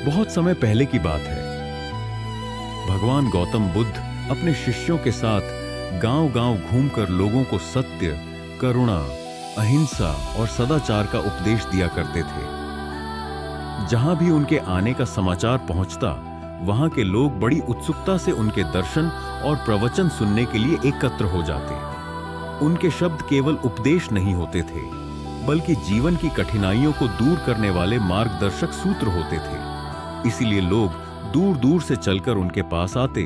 बहुत समय पहले की बात है। भगवान गौतम बुद्ध अपने शिष्यों के साथ गांव-गांव घूमकर लोगों को सत्य, करुणा, अहिंसा और सदाचार का उपदेश दिया करते थे। जहां भी उनके आने का समाचार पहुंचता, वहां के लोग बड़ी उत्सुकता से उनके दर्शन और प्रवचन सुनने के लिए एकत्र हो जाते। उनके शब्द केवल उपदेश नहीं होते थे, बल्कि जीवन की कठिनाइयों को दूर करने वाले मार्गदर्शक सूत्र होते थे। इसीलिए लोग दूर-दूर से चलकर उनके पास आते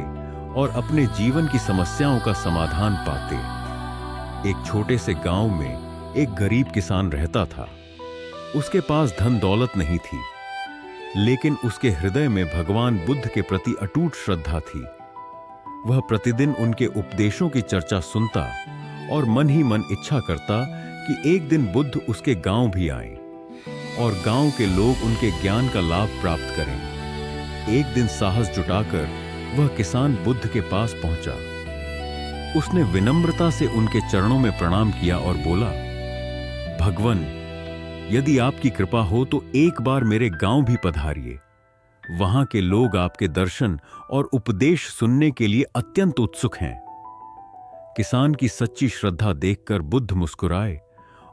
और अपने जीवन की समस्याओं का समाधान पाते। एक छोटे से गांव में एक गरीब किसान रहता था। उसके पास धन दौलत नहीं थी, लेकिन उसके हृदय में भगवान बुद्ध के प्रति अटूट श्रद्धा थी। वह प्रतिदिन उनके उपदेशों की चर्चा सुनता और मन ही मन इच्छा करता कि एक दिन बुद्ध उसके गांव भी आएं और गांव के लोग उनके ज्ञान का लाभ प्राप्त करें। एक दिन साहस जुटाकर वह किसान बुद्ध के पास पहुंचा। उसने विनम्रता से उनके चरणों में प्रणाम किया और बोला, भगवन, यदि आपकी कृपा हो तो एक बार मेरे गांव भी पधारिए। वहां के लोग आपके दर्शन और उपदेश सुनने के लिए अत्यंत उत्सुक हैं। किसान की सच्ची श्रद्धा देखकर बुद्ध मुस्कुराए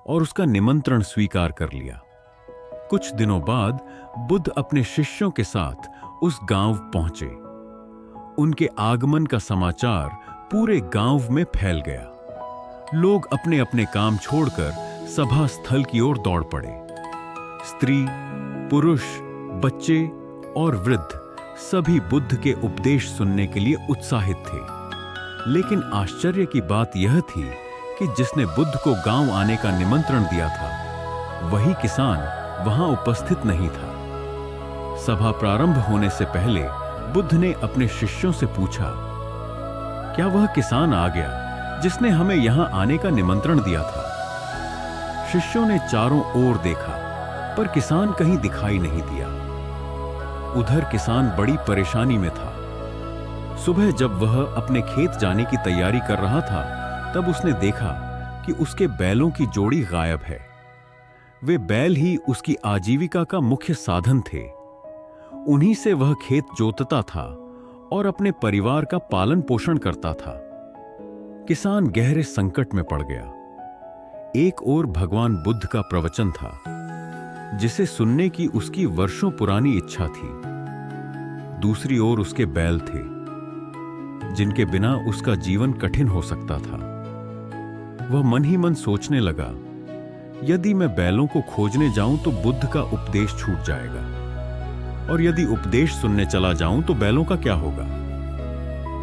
और उसका निमंत्रण स्वीकार कर लिया। कुछ दिनों बाद बुद्ध अपने शिष्यों के साथ उस गांव पहुंचे। उनके आगमन का समाचार पूरे गांव में फैल गया। लोग अपने अपने काम छोड़कर सभा स्थल की ओर दौड़ पड़े। स्त्री, पुरुष, बच्चे और वृद्ध सभी बुद्ध के उपदेश सुनने के लिए उत्साहित थे। लेकिन आश्चर्य की बात यह थी कि जिसने बुद्ध को गांव आने का निमंत्रण दिया था, वही किसान वहां उपस्थित नहीं था। सभा प्रारंभ होने से पहले बुद्ध ने अपने शिष्यों से पूछा, क्या वह किसान आ गया जिसने हमें यहां आने का निमंत्रण दिया था? शिष्यों ने चारों ओर देखा, पर किसान कहीं दिखाई नहीं दिया। उधर किसान बड़ी परेशानी में था। सुबह जब वह अपने खेत जाने की तैयारी कर रहा था, तब उसने देखा कि उसके बैलों की जोड़ी गायब है। वे बैल ही उसकी आजीविका का मुख्य साधन थे। उन्हीं से वह खेत जोतता था और अपने परिवार का पालन पोषण करता था। किसान गहरे संकट में पड़ गया। एक ओर भगवान बुद्ध का प्रवचन था, जिसे सुनने की उसकी वर्षों पुरानी इच्छा थी। दूसरी ओर उसके बैल थे, जिनके बिना उसका जीवन कठिन हो सकता था। वह मन ही मन सोचने लगा, यदि मैं बैलों को खोजने जाऊं तो बुद्ध का उपदेश छूट जाएगा, और यदि उपदेश सुनने चला जाऊं तो बैलों का क्या होगा?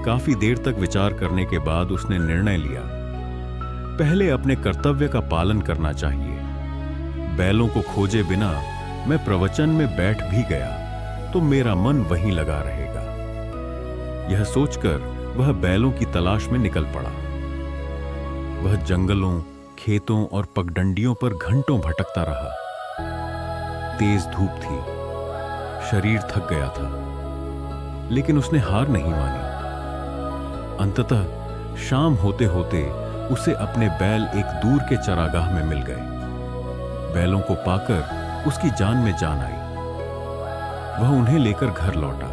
काफी देर तक विचार करने के बाद उसने निर्णय लिया, पहले अपने कर्तव्य का पालन करना चाहिए। बैलों को खोजे बिना मैं प्रवचन में बैठ भी गया तो मेरा मन वहीं लगा रहेगा। यह सोचकर वह बैलों की तलाश में निकल पड़ा। वह जंगलों, खेतों और पगडंडियों पर घंटों भटकता रहा। तेज धूप थी, शरीर थक गया था, लेकिन उसने हार नहीं मानी। अंततः शाम होते होते उसे अपने बैल एक दूर के चरागाह में मिल गए। बैलों को पाकर उसकी जान में जान आई। वह उन्हें लेकर घर लौटा।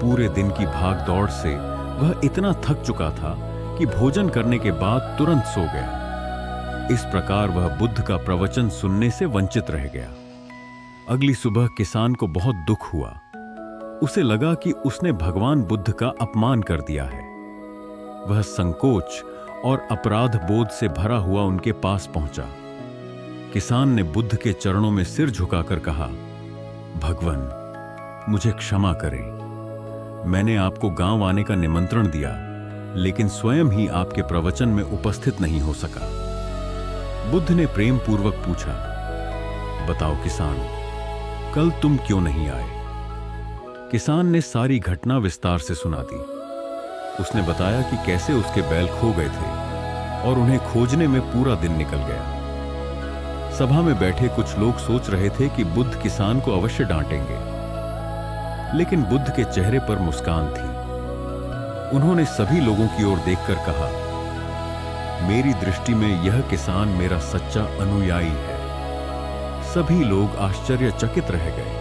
पूरे दिन की भाग दौड़ से वह इतना थक चुका था कि भोजन करने के बाद तुरंत सो गया। इस प्रकार वह बुद्ध का प्रवचन सुनने से वंचित रह गया। अगली सुबह किसान को बहुत दुख हुआ। उसे लगा कि उसने भगवान बुद्ध का अपमान कर दिया है। वह संकोच और अपराध बोध से भरा हुआ उनके पास पहुंचा। किसान ने बुद्ध के चरणों में सिर झुकाकर कहा, भगवन, मुझे क्षमा करें। मैंने आपको गांव आने का निमंत्रण दिया, लेकिन स्वयं ही आपके प्रवचन में उपस्थित नहीं हो सका। बुद्ध ने प्रेम पूर्वक पूछा, बताओ किसान, कल तुम क्यों नहीं आए? किसान ने सारी घटना विस्तार से सुना दी। उसने बताया कि कैसे उसके बैल खो गए थे और उन्हें खोजने में पूरा दिन निकल गया। सभा में बैठे कुछ लोग सोच रहे थे कि बुद्ध किसान को अवश्य डांटेंगे, लेकिन बुद्ध के चेहरे पर मुस्कान थी। उन्होंने सभी लोगों की ओर देखकर कहा, मेरी दृष्टि में यह किसान मेरा सच्चा अनुयायी है। सभी लोग आश्चर्यचकित रह गए।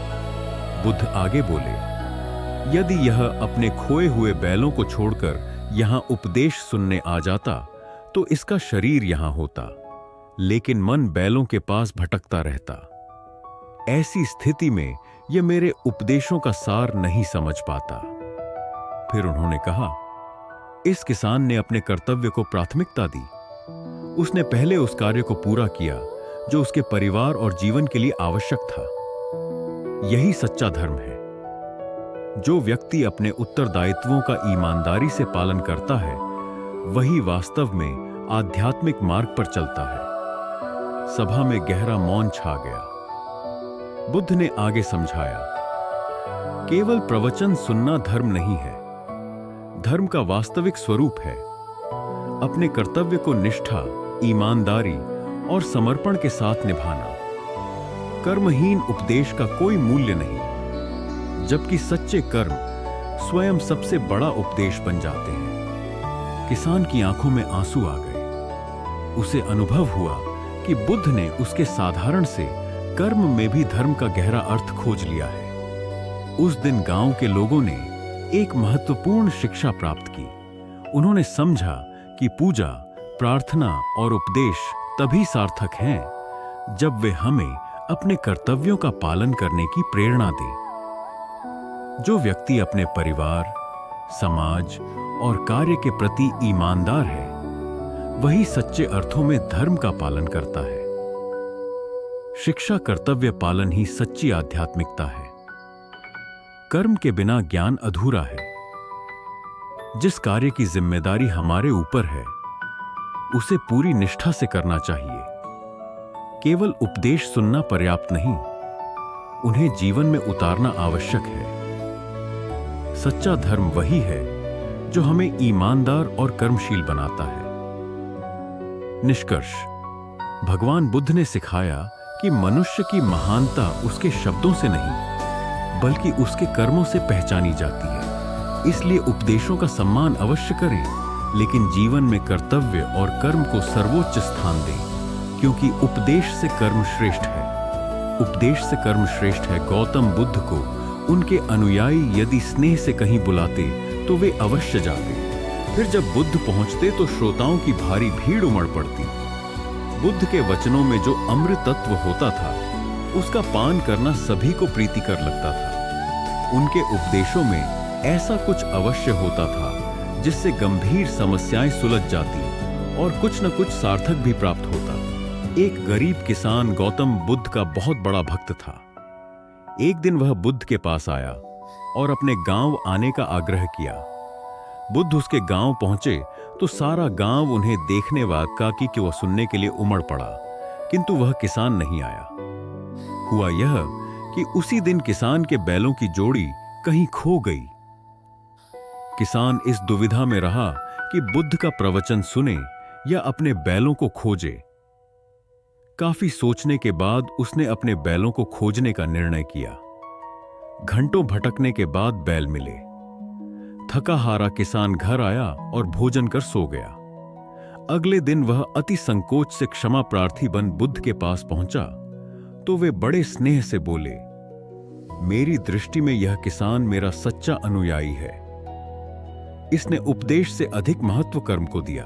बुद्ध आगे बोले, यदि यह अपने खोए हुए बैलों को छोड़कर यहां उपदेश सुनने आ जाता तो इसका शरीर यहां होता, लेकिन मन बैलों के पास भटकता रहता। ऐसी स्थिति में यह मेरे उपदेशों का सार नहीं समझ पाता। फिर उन्होंने कहा, इस किसान ने अपने कर्तव्य को प्राथमिकता दी। उसने पहले उस कार्य को पूरा किया जो उसके परिवार और जीवन के लिए आवश्यक था। यही सच्चा धर्म है। जो व्यक्ति अपने उत्तरदायित्वों का ईमानदारी से पालन करता है वही वास्तव में आध्यात्मिक मार्ग पर चलता है। सभा में गहरा मौन छा गया। बुद्ध ने आगे समझाया, केवल प्रवचन सुनना धर्म नहीं है। धर्म का वास्तविक स्वरूप है अपने कर्तव्य को निष्ठा, ईमानदारी और समर्पण के साथ निभाना। कर्महीन उपदेश का कोई मूल्य नहीं, जबकि सच्चे कर्म स्वयं सबसे बड़ा उपदेश बन जाते हैं। किसान की आंखों में आंसू आ गए। उसे अनुभव हुआ कि बुद्ध ने उसके साधारण से कर्म में भी धर्म का गहरा अर्थ खोज लिया है। उस दिन गांव के लोगों ने एक महत्वपूर्ण शिक्षा प्राप्त की। उन्होंने समझा कि पूजा, प्रार्थना और उपदेश तभी सार्थक हैं जब वे हमें अपने कर्तव्यों का पालन करने की प्रेरणा दें। जो व्यक्ति अपने परिवार, समाज और कार्य के प्रति ईमानदार है वही सच्चे अर्थों में धर्म का पालन करता है। शिक्षा, कर्तव्य पालन ही सच्ची आध्यात्मिकता है। कर्म के बिना ज्ञान अधूरा है। जिस कार्य की जिम्मेदारी हमारे ऊपर है उसे पूरी निष्ठा से करना चाहिए। केवल उपदेश सुनना पर्याप्त नहीं, उन्हें जीवन में उतारना आवश्यक है। सच्चा धर्म वही है जो हमें ईमानदार और कर्मशील बनाता है। निष्कर्ष, भगवान बुद्ध ने सिखाया कि मनुष्य की महानता उसके शब्दों से नहीं बल्कि उसके कर्मों से पहचानी जाती है। इसलिए उपदेशों का सम्मान अवश्य करें, लेकिन जीवन में कर्तव्य और कर्म को सर्वोच्च स्थान दें, क्योंकि उपदेश से कर्म श्रेष्ठ है। उपदेश से कर्म श्रेष्ठ है। गौतम बुद्ध को उनके अनुयायी यदि स्नेह से कहीं बुलाते तो वे अवश्य जाते। फिर जब बुद्ध पहुंचते तो श्रोताओं की भारी भीड़ उमड़ पड़ती। बुद्ध के वचनों में जो अमृत तत्व होता था उसका पान करना सभी को प्रीतिकर लगता था। उनके उपदेशों में ऐसा कुछ अवश्य होता था जिससे गंभीर समस्याएं सुलझ जाती और कुछ न कुछ सार्थक भी प्राप्त होता। एक गरीब किसान गौतम बुद्ध का बहुत बड़ा भक्त था। एक दिन वह बुद्ध के पास आया और अपने गांव आने का आग्रह किया। बुद्ध उसके गांव पहुंचे तो सारा गांव उन्हें देखने व काकी को सुनने के लिए उमड़ पड़ा, किंतु वह किसान नहीं आया। हुआ यह कि उसी दिन किसान के बैलों की जोड़ी कहीं खो गई। किसान इस दुविधा में रहा कि बुद्ध का प्रवचन सुने या अपने बैलों को खोजे। काफी सोचने के बाद उसने अपने बैलों को खोजने का निर्णय किया। घंटों भटकने के बाद बैल मिले। थका हारा किसान घर आया और भोजन कर सो गया। अगले दिन वह अति संकोच से क्षमा प्रार्थी बन बुद्ध के पास पहुंचा तो वे बड़े स्नेह से बोले, मेरी दृष्टि में यह किसान मेरा सच्चा अनुयायी है। इसने उपदेश से अधिक महत्व कर्म को दिया।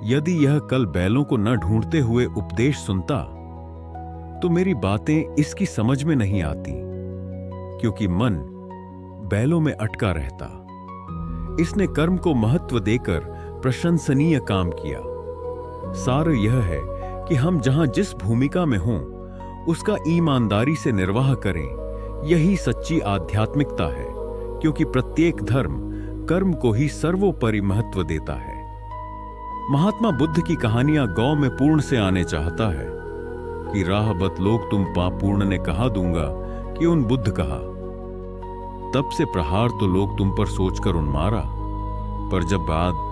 यदि यह कल बैलों को न ढूंढते हुए उपदेश सुनता तो मेरी बातें इसकी समझ में नहीं आती, क्योंकि मन बैलों में अटका रहता। इसने कर्म को महत्व देकर प्रशंसनीय काम किया। सार यह है कि हम जहां जिस भूमिका में हों उसका ईमानदारी से निर्वाह करें। यही सच्ची आध्यात्मिकता है, क्योंकि प्रत्येक धर्म कर्म को ही सर्वोपरि महत्व देता है। महात्मा बुद्ध की कहानियां गौ में पूर्ण से आने चाहता है कि राह बत लोग तुम पाप पूर्ण ने कहा दूंगा कि उन बुद्ध कहा। तब से प्रहार तो लोग तुम पर सोचकर उन्मारा, पर जब बाद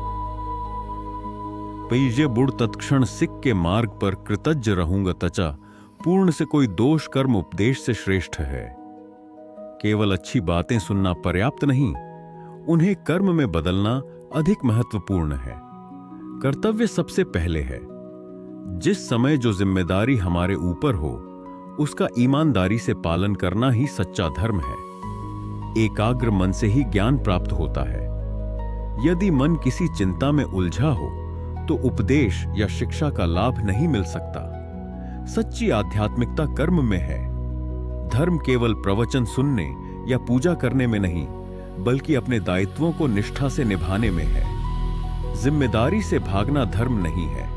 पैजे बुढ़ तत्क्षण सिख के मार्ग पर कृतज्ञ रहूंगा तचा पूर्ण से कोई दोष कर्म उपदेश से श्रेष्ठ है। केवल अच्छी बातें सुनना पर्याप्त नहीं, उन्हें कर्म में बदलना अधिक महत्वपूर्ण है। कर्तव्य सबसे पहले है। जिस समय जो जिम्मेदारी हमारे ऊपर हो उसका ईमानदारी से पालन करना ही सच्चा धर्म है। एकाग्र मन से ही ज्ञान प्राप्त होता है। यदि मन किसी चिंता में उलझा हो तो उपदेश या शिक्षा का लाभ नहीं मिल सकता। सच्ची आध्यात्मिकता कर्म में है। धर्म केवल प्रवचन सुनने या पूजा करने में नहीं, बल्कि अपने दायित्वों को निष्ठा से निभाने में है। जिम्मेदारी से भागना धर्म नहीं है।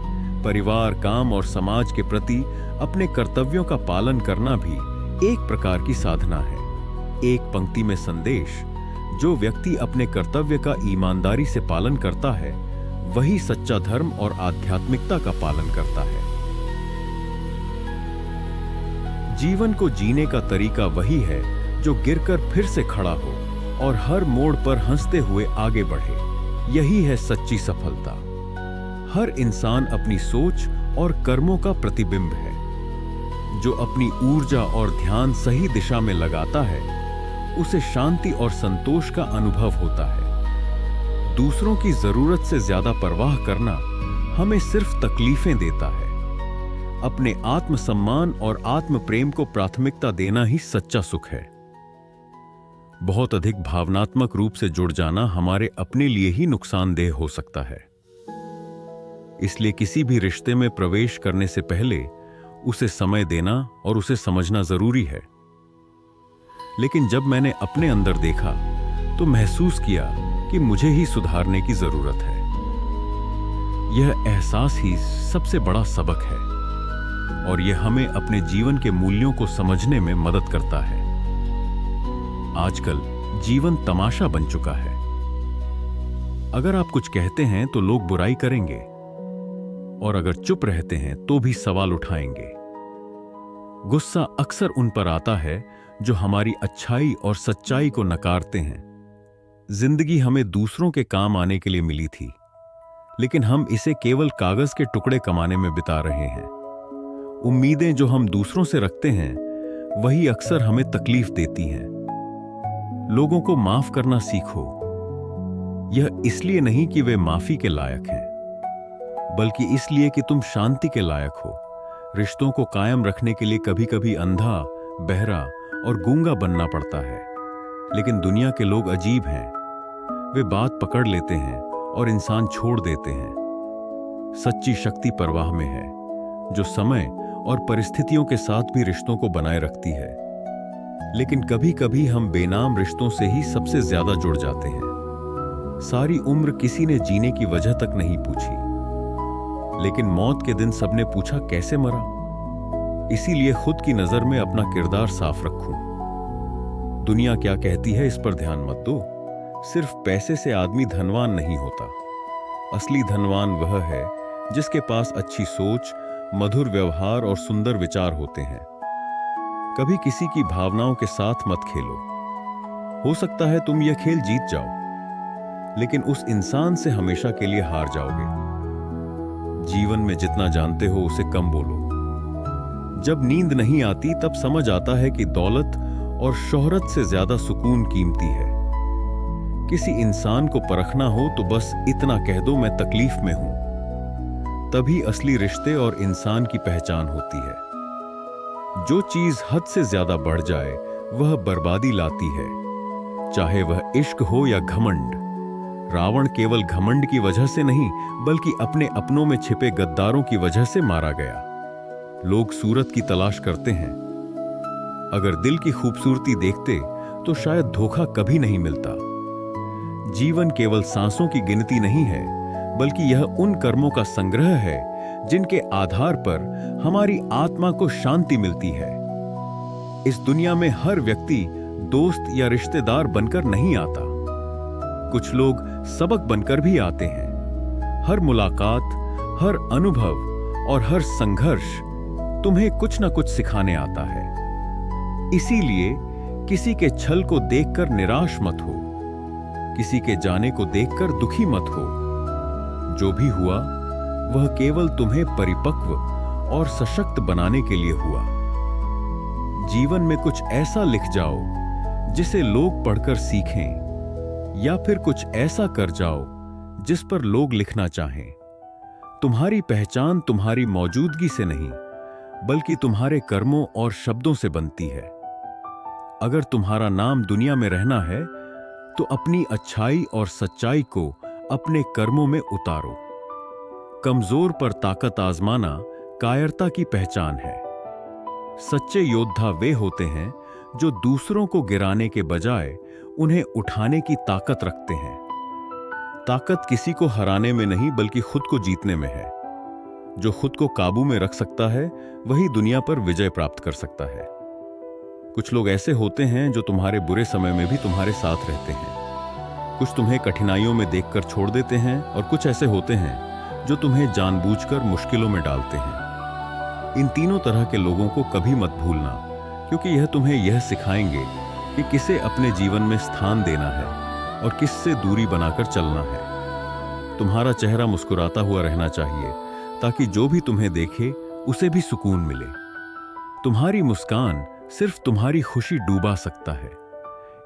परिवार, काम और समाज के प्रति अपने कर्तव्यों का पालन करना भी एक प्रकार की साधना है। एक पंक्ति में संदेश, जो व्यक्ति अपने कर्तव्य का ईमानदारी से पालन करता है वही सच्चा धर्म और आध्यात्मिकता का पालन करता है। जीवन को जीने का तरीका वही है जो गिरकर फिर से खड़ा हो और हर मोड़ पर हंसते हुए आगे बढ़े। यही है सच्ची सफलता। हर इंसान अपनी सोच और कर्मों का प्रतिबिंब है। जो अपनी ऊर्जा और ध्यान सही दिशा में लगाता है उसे शांति और संतोष का अनुभव होता है। दूसरों की जरूरत से ज्यादा परवाह करना हमें सिर्फ तकलीफें देता है। अपने आत्मसम्मान और आत्म प्रेम को प्राथमिकता देना ही सच्चा सुख है। बहुत अधिक भावनात्मक रूप से जुड़ जाना हमारे अपने लिए ही नुकसानदेह हो सकता है। इसलिए किसी भी रिश्ते में प्रवेश करने से पहले उसे समय देना और उसे समझना जरूरी है। लेकिन जब मैंने अपने अंदर देखा तो महसूस किया कि मुझे ही सुधारने की जरूरत है। यह एहसास ही सबसे बड़ा सबक है और यह हमें अपने जीवन के मूल्यों को समझने में मदद करता है। आजकल जीवन तमाशा बन चुका है। अगर आप कुछ कहते हैं तो लोग बुराई करेंगे और अगर चुप रहते हैं तो भी सवाल उठाएंगे। गुस्सा अक्सर उन पर आता है जो हमारी अच्छाई और सच्चाई को नकारते हैं। जिंदगी हमें दूसरों के काम आने के लिए मिली थी, लेकिन हम इसे केवल कागज के टुकड़े कमाने में बिता रहे हैं। उम्मीदें जो हम दूसरों से रखते हैं वही अक्सर हमें तकलीफ देती हैं। लोगों को माफ करना सीखो। यह इसलिए नहीं कि वे माफी के लायक हैं, बल्कि इसलिए कि तुम शांति के लायक हो। रिश्तों को कायम रखने के लिए कभी कभी अंधा, बहरा और गूंगा बनना पड़ता है। लेकिन दुनिया के लोग अजीब हैं। वे बात पकड़ लेते हैं और इंसान छोड़ देते हैं। सच्ची शक्ति परवाह में है, जो समय और परिस्थितियों के साथ भी रिश्तों को बनाए रखती है। लेकिन कभी कभी हम बेनाम रिश्तों से ही सबसे ज्यादा जुड़ जाते हैं। सारी उम्र किसी ने जीने की वजह तक नहीं पूछी, लेकिन मौत के दिन सबने पूछा कैसे मरा। इसीलिए खुद की नजर में अपना किरदार साफ रखूं। दुनिया क्या कहती है इस पर ध्यान मत दो। सिर्फ पैसे से आदमी धनवान नहीं होता। असली धनवान वह है जिसके पास अच्छी सोच, मधुर व्यवहार और सुंदर विचार होते हैं। कभी किसी की भावनाओं के साथ मत खेलो। हो सकता है तुम यह खेल जीत जाओ, लेकिन उस इंसान से हमेशा के लिए हार जाओगे। जीवन में जितना जानते हो उसे कम बोलो। जब नींद नहीं आती तब समझ आता है कि दौलत और शोहरत से ज्यादा सुकून कीमती है। किसी इंसान को परखना हो तो बस इतना कह दो, मैं तकलीफ में हूं। तभी असली रिश्ते और इंसान की पहचान होती है। जो चीज हद से ज्यादा बढ़ जाए वह बर्बादी लाती है, चाहे वह इश्क हो या घमंड। रावण केवल घमंड की वजह से नहीं, बल्कि अपने अपनों में छिपे गद्दारों की वजह से मारा गया। लोग सूरत की तलाश करते हैं। अगर दिल की खूबसूरती देखते तो शायद धोखा कभी नहीं मिलता। जीवन केवल सांसों की गिनती नहीं है, बल्कि यह उन कर्मों का संग्रह है जिनके आधार पर हमारी आत्मा को शांति मिलती है। इस दुनिया में हर व्यक्ति दोस्त या रिश्तेदार बनकर नहीं आता। कुछ लोग सबक बनकर भी आते हैं। हर मुलाकात, हर अनुभव और हर संघर्ष तुम्हें कुछ न कुछ सिखाने आता है। इसीलिए किसी के छल को देखकर निराश मत हो, किसी के जाने को देखकर दुखी मत हो। जो भी हुआ वह केवल तुम्हें परिपक्व और सशक्त बनाने के लिए हुआ। जीवन में कुछ ऐसा लिख जाओ जिसे लोग पढ़कर सीखें, या फिर कुछ ऐसा कर जाओ जिस पर लोग लिखना चाहें। तुम्हारी पहचान तुम्हारी मौजूदगी से नहीं, बल्कि तुम्हारे कर्मों और शब्दों से बनती है। अगर तुम्हारा नाम दुनिया में रहना है तो अपनी अच्छाई और सच्चाई को अपने कर्मों में उतारो। कमजोर पर ताकत आजमाना कायरता की पहचान है। सच्चे योद्धा वे होते हैं जो दूसरों को गिराने के बजाय उन्हें उठाने की ताकत रखते हैं। ताकत किसी को हराने में नहीं बल्कि खुद को जीतने में है। जो खुद को काबू में रख सकता है वही दुनिया पर विजय प्राप्त कर सकता है। कुछ लोग ऐसे होते हैं जो तुम्हारे बुरे समय में भी तुम्हारे साथ रहते हैं। कुछ तुम्हें कठिनाइयों में देखकर छोड़ देते हैं और कुछ ऐसे होते हैं जो तुम्हें जानबूझकर मुश्किलों में डालते हैं। इन तीनों तरह के लोगों को कभी मत भूलना, क्योंकि यह तुम्हें यह सिखाएंगे कि किसे अपने जीवन में स्थान देना है और किससे दूरी बनाकर चलना है। तुम्हारा चेहरा मुस्कुराता हुआ रहना चाहिए ताकि जो भी तुम्हें देखे उसे भी सुकून मिले। तुम्हारी मुस्कान सिर्फ तुम्हारी खुशी डूबा सकता है।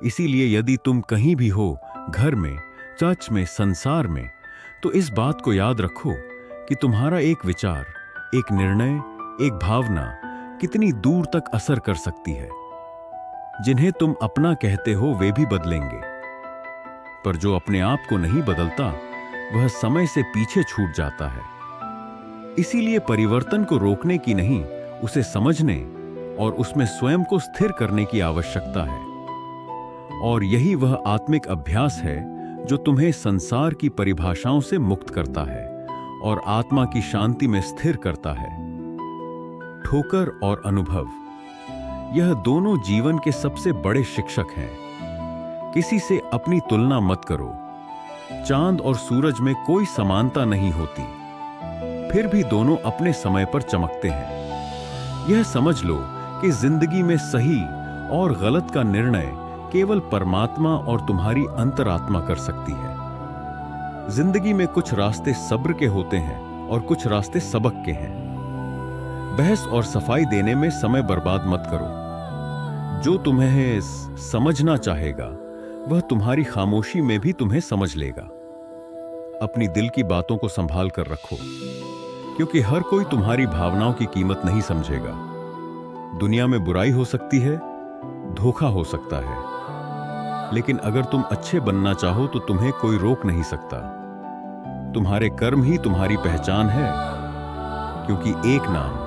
इसीलिए यदि तुम कहीं भी हो, घर में, चर्च में, संसार में, तो इस बात को याद रखो कि तुम्हारा एक विचार, एक निर्णय, एक भावना कितनी दूर तक असर कर सकती है। जिन्हें तुम अपना कहते हो वे भी बदलेंगे, पर जो अपने आप को नहीं बदलता वह समय से पीछे छूट जाता है। इसीलिए परिवर्तन को रोकने की नहीं, उसे समझने और उसमें स्वयं को स्थिर करने की आवश्यकता है। और यही वह आत्मिक अभ्यास है जो तुम्हें संसार की परिभाषाओं से मुक्त करता है और आत्मा की शांति में स्थिर करता है। ठोकर और अनुभव, यह दोनों जीवन के सबसे बड़े शिक्षक हैं। किसी से अपनी तुलना मत करो। चांद और सूरज में कोई समानता नहीं होती, फिर भी दोनों अपने समय पर चमकते हैं। यह समझ लो कि जिंदगी में सही और गलत का निर्णय केवल परमात्मा और तुम्हारी अंतरात्मा कर सकती है। जिंदगी में कुछ रास्ते सब्र के होते हैं और कुछ रास्ते सबक के हैं। बहस और सफाई देने में समय बर्बाद मत करो। जो तुम्हें समझना चाहेगा वह तुम्हारी खामोशी में भी तुम्हें समझ लेगा। अपनी दिल की बातों को संभाल कर रखो, क्योंकि हर कोई तुम्हारी भावनाओं की कीमत नहीं समझेगा। दुनिया में बुराई हो सकती है, धोखा हो सकता है, लेकिन अगर तुम अच्छे बनना चाहो तो तुम्हें कोई रोक नहीं सकता। तुम्हारे कर्म ही तुम्हारी पहचान है, क्योंकि एक नाम